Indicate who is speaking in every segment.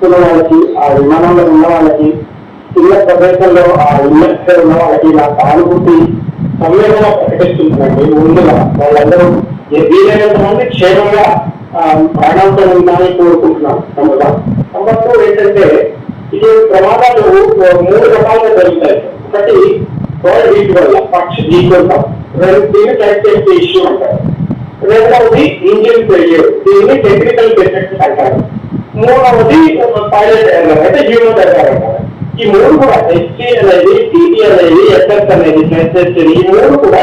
Speaker 1: చూస్తున్న వాళ్ళకి, ఆ విమానంలో ఉన్న వాళ్ళకి, చిన్న ప్రదేశంలో ఆ ఇళ్ళ ఉన్న వాళ్ళకి నా సానుభూతి సంవేదన ప్రకటిస్తుందండి. ముందుగా వాళ్ళందరూ వీలైనంత మంది క్షేమంగా ప్రాణాలతో ఉండాలని కోరుకుంటున్నాం. సంవత్సరం ఏంటంటే ఇది ప్రమాదాలు 3 రకాలుగా జరుగుతాయి. ఒకటి వరల్డ్ హీట్ వల్ల పక్షి ఢీకొంటాం, దీన్ని కనెక్ట్ ఇష్యూ అంటారు. రెండవది ఇంజిన్ ఫెయిల్యూర్, దీన్ని టెక్నికల్ డిఫెక్ట్స్ అంటారు. మూడవది పైలట్ ఎర్రర్ అంటే హ్యూమన్ ఎర్రర్ అంటారు. ఈ 3 కూడా ఎస్టీ అనేది, టీటీ అనేది, ఎస్ఎస్ అనేది, ఈ 3 కూడా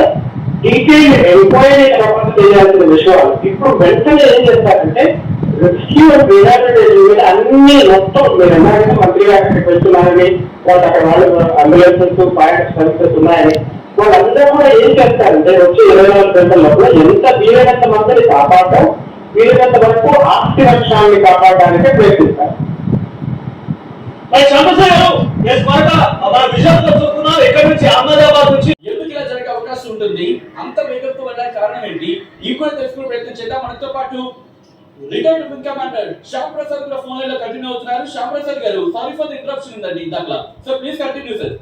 Speaker 1: డీటెయిల్ ఎంక్వైరీ తర్వాత చేయాల్సిన విషయాలు. ఇప్పుడు వెంటనే ఏం చేస్తారంటే రెస్క్యూ అండ్ రిహాబిలిటేషన్ మీద అన్ని మొత్తం మీరు ఎన్నారంటే మంత్రి గారు అక్కడికి వెళ్తున్నారని, వాళ్ళు అక్కడ వాళ్ళు అంబులెన్సెస్, ఫైర్ సర్వీసెస్ ఉన్నాయని, వాళ్ళందరూ కూడా ఏం చేస్తారంటే వచ్చి 24 గంటల లోపల ఎంత వీలైనంత మందిని కాపాడటం, వీలైనంత వరకు ఆస్తి రక్షణాన్ని కాపాడడానికి ప్రయత్నిస్తారు.
Speaker 2: ఎక్కడి నుంచి అహ్మదాబాద్ నుంచి ఎందుకు ఇలా జరిగే అవకాశం ఉంటుంది, అంత వేగంతో వెళ్ళడానికి కారణం ఏంటి, ఈ కూడా తెలుసుకునే ప్రయత్నం చేద్దాం. మనతో పాటు retired wing commander Shyam Prasad కూడా ఫోన్ లైన్ లో కంటిన్యూ అవుతున్నారు. శ్యామ్ ప్రసాద్ గారు, సారీ ఫర్ ది ఇంటరప్షన్ ఉందండి దాంట్లో. So please continue sir.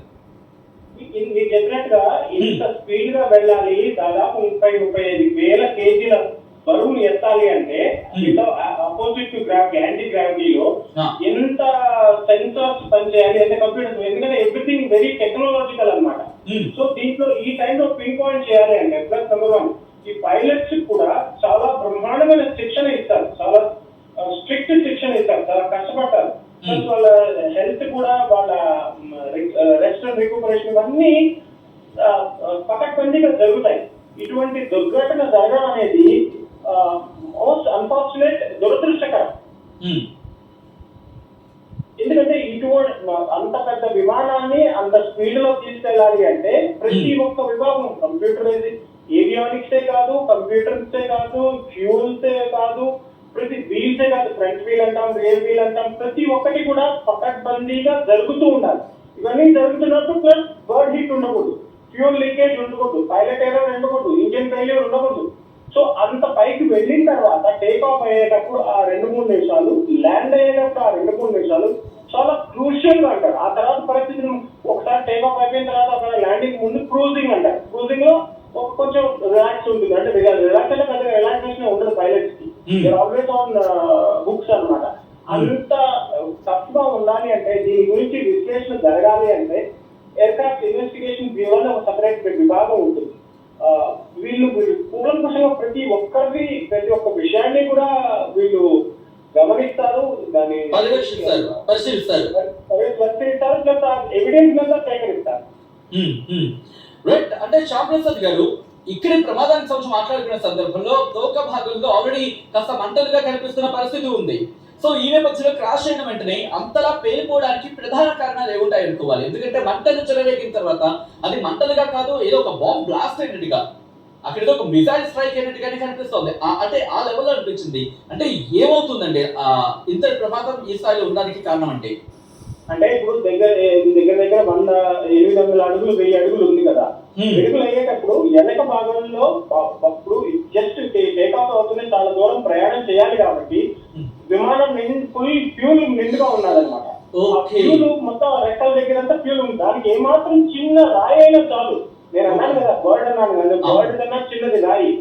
Speaker 1: మీకు చెప్పినట్టుగా ఇంత స్పీడ్ గా వెళ్ళాలి, దాదాపు 30-35 వేల కేజీల బరువులు ఎత్తాలి అంటే అపోజిట్ టు గ్రావిటీ, యాంటీ గ్రావిటీలో ఎంత సెన్సార్స్ పనిచేయాలి, ఎంత కంప్యూటర్స్, ఎందుకంటే ఎవ్రీథింగ్ వెరీ టెక్నాలజికల్ అనమాట. సో దీంట్లో ఈ టైంలో పిన్ పాయింట్ చేయాలి అంటే ప్లస్ నెంబర్ 1 ఈ పైలట్స్ కూడా చాలా బ్రహ్మాండమైన శిక్షణ ఇస్తారు, చాలా స్ట్రిక్ట్ శిక్షణ ఇస్తారు, చాలా కష్టపడతారు. వాళ్ళ హెల్త్ కూడా, వాళ్ళ రెస్ట్ అండ్ రికవరేషన్ ఇవన్నీ పకడ్బందీగా జరుగుతాయి. ఇటువంటి దుర్ఘటన జరగడం అనేది మోస్ట్ అన్ఫార్చునేట్, దురదృష్టకరం. ఎందుకంటే ఇటువంటి అంత పెద్ద విమానాన్ని అంత స్పీడ్ లో తీసుకెళ్ళాలి అంటే ప్రతి ఒక్క విభాగం, కంప్యూటరైజ్ ఏవియానిక్సే కాదు, కంప్యూటర్సే కాదు, ఫ్యూల్సే కాదు, ప్రతి వీల్సే కాదు, ఫ్రంట్ వీల్ అంటాం, రియర్ వీల్ అంటాం, ప్రతి ఒక్కటి కూడా పకడ్బందీగా జరుగుతూ ఉండాలి. ఇవన్నీ జరుగుతున్నప్పుడు ప్లస్ బర్డ్ హీట్ ఉండకూడదు, ఫ్యూల్ లీకేజ్ ఉండకూడదు, పైలట్ ఎర్రర్ ఉండకూడదు, ఇంజిన్ ఫెయిల్యూర్ ఉండకూడదు. సో అంత పైకి వెళ్ళిన తర్వాత టేక్ ఆఫ్ అయ్యేటప్పుడు ఆ 2-3 నిమిషాలు, ల్యాండ్ అయ్యేటప్పుడు ఆ 2-3 నిమిషాలు చాలా క్రూషియల్ గా అంటారు. ఆ తర్వాత పరిస్థితిని ఒకసారి టేక్ ఆఫ్ అయిపోయిన తర్వాత అక్కడ ల్యాండింగ్ ముందు క్రూజింగ్ అంటారు. క్రూజింగ్ లో కొంచెం రిలాక్స్ ఉంటుంది, అంటే రిలాక్స్ అంటే పెద్దగా రిలాక్సేషన్ ఉండదు పైలట్స్ కి, ఆల్వేస్ ఆన్ బుక్స్ అనమాట. అంత టఫ్ గా ఉండాలి అంటే, దీని గురించి విశ్లేషణ జరగాలి అంటే ఎయిర్క్రాఫ్ట్ ఇన్వెస్టిగేషన్ బ్యూరో అని ఒక సపరేట్ విభాగం ఉంటుంది. వీళ్ళు కూలంకషంగా ప్రతి ఒక్క విషయాన్ని కూడా వీళ్ళు గమనిస్తారు, దాన్ని పరిశీలిస్తారు, ప్లస్ ఎవిడెన్స్ మీద సేకరిస్తారు.
Speaker 2: అంటే శ్యామ్ ప్రసాద్ గారు, ఇక్కడే ప్రమాదానికి సంబంధించి మాట్లాడుకునే సందర్భంలో తోక భాగంలో ఆల్రెడీ కాస్త మంటలుగా కనిపిస్తున్న పరిస్థితి ఉంది. సో ఈ నేపథ్యంలో క్రాష్ అయిన వెంటనే అంతలా పేలిపోవడానికి ప్రధాన కారణాలు ఏముంటాయి అనుకోవాలి? ఎందుకంటే మంటలు చెలరేగిన తర్వాత అది మంటలుగా కాదు, ఏదో ఒక బాంబ్ బ్లాస్ట్ అయినట్టుగా, అక్కడ ఏదో ఒక మిసైల్ స్ట్రైక్ అయినట్టుగానే కనిపిస్తుంది. అంటే ఆ లెవెల్లో అనిపించింది. అంటే ఏమవుతుందండి ఇంత ప్రమాదం ఈ స్థాయిలో ఉండడానికి కారణం
Speaker 1: అంటే ఇప్పుడు దగ్గర 800 అడుగులు 1000 అడుగులు ఉంది కదా, అడుగులు అయ్యేటప్పుడు వెనక భాగంలో అప్పుడు జస్ట్ టేక్ ఆఫ్ అవుతుంది, చాలా దూరం ప్రయాణం చేయాలి కాబట్టి విమానం ఫుల్ ఫ్యూల్ నిండుగా ఉన్నదన్నమాట. ఆ ఫ్యూల్ మొత్తం రెక్కల దగ్గరంతా ఫ్యూల్ ఉంది. దానికి ఏమాత్రం చిన్న రాయి అయినా చాలు. నేను అన్నాను కదా, బర్డ్ అన్నాను కదా, బర్డ్ కన్నా చిన్నది రాయి,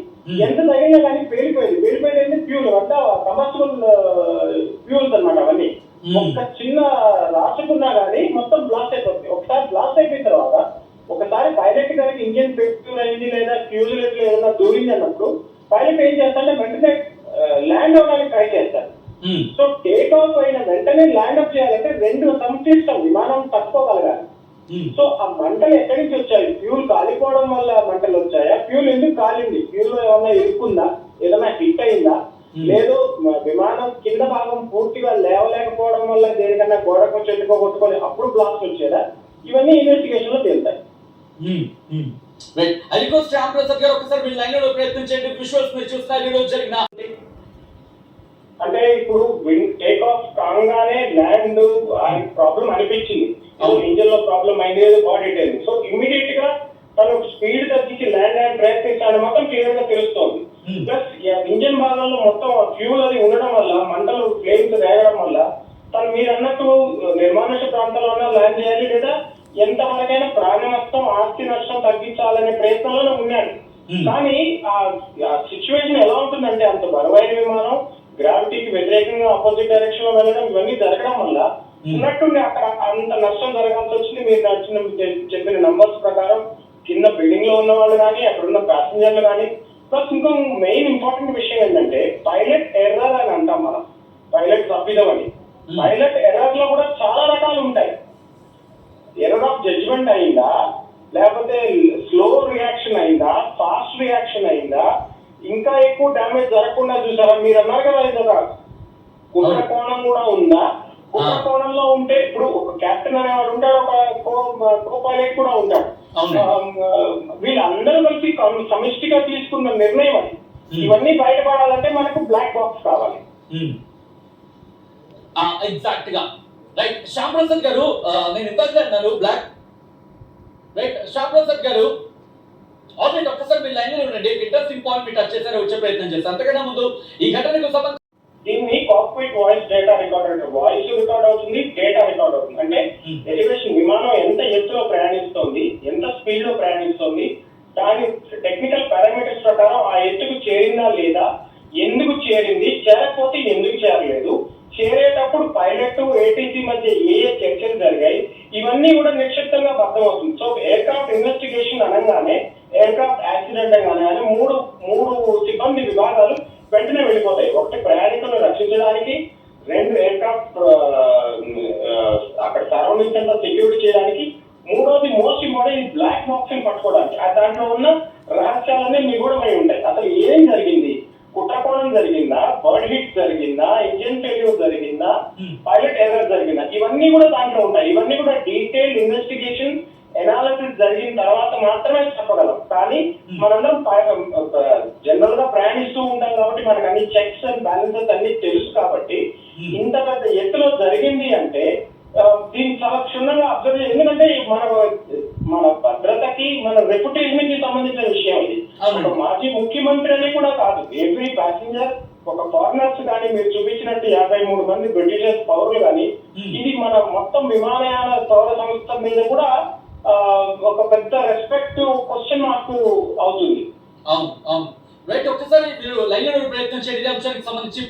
Speaker 1: ఎంత తగినా కానీ పేలిపోయింది ఫ్యూల్ అంతా కమర్షియల్ ఫ్యూల్స్ అనమాట. అవన్నీ ఒక్క చిన్న రాసుకున్నా కానీ మొత్తం బ్లాస్ట్ అయిపోతుంది. ఒకసారి బ్లాస్ట్ అయిపోయిన తర్వాత ఒకసారి పైలట్ కనుక ఇంజిన్ ఫెయిల్యూర్ అయింది లేదా ఫ్యూజ్ ఏదైనా దూరింది అన్నప్పుడు పైలట్ ఏం చేస్తారంటే వెంటనే ల్యాండ్ అవడానికి ట్రై చేస్తారు. సో టేక్ ఆఫ్ అయిన వెంటనే ల్యాండ్ అప్ చేయాలంటే 2 సంక్లిష్టం, విమానం తట్టుకోగలగాలి. సో ఆ మంటలు ఎక్కడి నుంచి వచ్చాయి? ఫ్యూల్ కాలిపోవడం వల్ల మంటలు వచ్చాయా? ఫ్యూల్ ఎందుకు కాలింది? ఫ్యూల్ లో ఏమన్నా ఇరుక్కుందా, ఏదైనా హిట్ అయిందా, లేదు విమానం కింద భాగం పూర్తిగా లేవలేకపోవడం వల్ల దేనికన్నా గోడకు చెట్టుకో కొట్టుకొని అప్పుడు బ్లాస్ట్ వచ్చేదా? ఇవన్నీ ఇన్వెస్టిగేషన్ లో తేలుతాయి. అంటే ఇప్పుడు టేక్ ఆఫ్ కాగానే ల్యాండ్ ప్రాబ్లం అనిపించింది, ఇంజిన్ లో ప్రాబ్లం అయింది, బాడీ అయింది. సో ఇమ్మీడియట్ గా తను స్పీడ్ తగ్గించి ల్యాండ్ ప్రయత్నించాలని మాత్రం క్లియర్ గా తెలుస్తోంది. ప్లస్ ఇంజిన్ భాగంలో మొత్తం ఫ్యూల్ అది ఉండడం వల్ల, మంటలు ఫ్లేమ్స్ రేగడం వల్ల తను మీరు కానీ ఆ సిచ్యువేషన్ ఎలా ఉంటుందంటే అంత బరువైన విమానం గ్రావిటీకి వ్యతిరేకంగా ఆపోజిట్ డైరెక్షన్ లో వెళ్ళడం ఇవన్నీ జరగడం వల్ల ఉన్నట్టుండి అక్కడ అంత నష్టం జరగాల్సి వచ్చింది. మీరు చెప్పిన నంబర్స్ ప్రకారం కింద బిల్డింగ్ లో ఉన్న వాళ్ళు కానీ అక్కడ ఉన్న ప్యాసింజర్లు కానీ. ప్లస్ ఇంకో మెయిన్ ఇంపార్టెంట్ విషయం ఏంటంటే పైలట్ ఎర్రర్ అని అంటాం మనం, పైలట్ తప్పిదం అని. పైలట్ ఎర్రర్ లో కూడా చాలా రకాలు ఉంటాయి. ఎర్రర్ ఆఫ్ జడ్జిమెంట్ అయిందా, లేకపోతే స్లో రియాక్షన్ అయిందా, ఫాస్ట్ రియాక్షన్ అయిందా, ఇంకా ఎక్కువ డ్యామేజ్ జరగకుండా చూసారా? మీరు అన్నారు కదా ఇదొక కుట్ర కోణం కూడా ఉందా? కుట్ర కోణంలో ఉంటే ఇప్పుడు ఒక కెప్టెన్ అనేవాడు ఉంటాడు, ఒక కో పైలట్ కూడా ఉంటాడు. వీళ్ళందరూ కలిసి సమిష్టిగా తీసుకున్న నిర్ణయం అది. ఇవన్నీ బయటపడాలంటే మనకు బ్లాక్ బాక్స్ కావాలి.
Speaker 2: ఎగ్జాక్ట్ గా రైట్. శ్యామ్ ప్రసాద్ గారు, నేను ఇంతకు అన్నాను బ్లాక్ రైట్. శ్యామ్ ప్రసాద్ గారు ఆల్రెడీ ఒక్కసారి మీ లైన్ లో ఉండండి. ఇంట్రెస్టింగ్ పాయింట్ మీరు టచ్ చేశారు, వచ్చే ప్రయత్నం చేస్తారు. అంతకన్నా ముందు ఈ ఘటనకు సంబంధించి
Speaker 1: దీన్ని కాక్పిట్ వాయిస్ డేటా రికార్డ్ అంటారు. వాయిస్ రికార్డ్ అవుతుంది, డేటా రికార్డ్ అవుతుంది. అంటే ఎలివేషన్ విమానం ఎంత ఎత్తులో ప్రయాణిస్తోంది, ఎంత స్పీడ్ లో ప్రయాణిస్తోంది, దాని టెక్నికల్ పారామీటర్స్ ప్రకారం ఆ ఎత్తుకు చేరిందా లేదా, ఎందుకు చేరింది, చేరకపోతే ఎందుకు చేరలేదు, చేరేటప్పుడు పైలట్ ఏటీసీ మధ్య ఏ చర్చలు జరిగాయి, ఇవన్నీ కూడా నిక్షిప్తంగా అర్థమవుతుంది. సో ఎయిర్ క్రాఫ్ట్ ఇన్వెస్టిగేషన్ అనగానే, ఎయిర్ క్రాఫ్ట్ యాక్సిడెంట్ అనగానే మూడు సిబ్బంది విభాగాలు వెంటనే వెళ్ళిపోతాయి. ఒకటి ప్రయాణికులను రక్షించడానికి, రెండు ఎయిర్ క్రాఫ్ట్ అక్కడ సరౌండింగ్స్ అంతా సెక్యూరిటీ చేయడానికి, మూడోది మోస్ట్ ఇంపార్టెంట్ బ్లాక్ బాక్స్ ని పట్టుకోవడానికి. దాంట్లో ఉన్న రహస్యాలన్నీ నిగూఢమై ఉంటాయి. అసలు ఏం జరిగింది, కుట్రకోణం జరిగిందా, బర్డ్ హిట్ జరిగిందా, ఇంజిన్ ఫెయిల్యూర్ జరిగిందా, పైలట్ ఎర్రర్ జరిగిందా, ఇవన్నీ కూడా దాంట్లో ఉంటాయి. ఇవన్నీ కూడా డీటెయిల్డ్ ఇన్వెస్టిగేషన్ ఎనాలిసిస్ జరిగిన తర్వాత మాత్రమే చెప్పగలం. కానీ మనందరం జనరల్ గా ప్రయాణిస్తూ ఉంటాం కాబట్టి మనకు అన్ని చెక్స్ అండ్ బ్యాలెన్సెస్ అన్ని తెలుసు. కాబట్టి ఇంత పెద్ద ఎత్తులో జరిగింది అంటే దీన్ని చాలా క్షుణ్ణంగా అబ్జర్వ్ చేయాలి. ఎందుకంటే మన భద్రతకి, మన రెప్యుటేషన్ కి సంబంధించిన విషయం ఇది. ఒక మాజీ ముఖ్యమంత్రి అని కూడా కాదు, ఎవ్రీ ప్యాసింజర్, ఒక ఫారినర్స్ కానీ మీరు చూపించినట్టు 53 మంది బ్రిటిషర్స్ పౌరులు కానీ, ఇది మన మొత్తం విమానయాన పౌర సంస్థ మీద కూడా ఒక పెద్ద రెస్పెక్ట్ క్వశ్చన్ మార్క్ అవుతుంది.
Speaker 2: అవును అవును రైట్. ఒక్కసారి మీరు లైన్ లో ప్రయత్నం చేయండి అంశానికి సంబంధించి.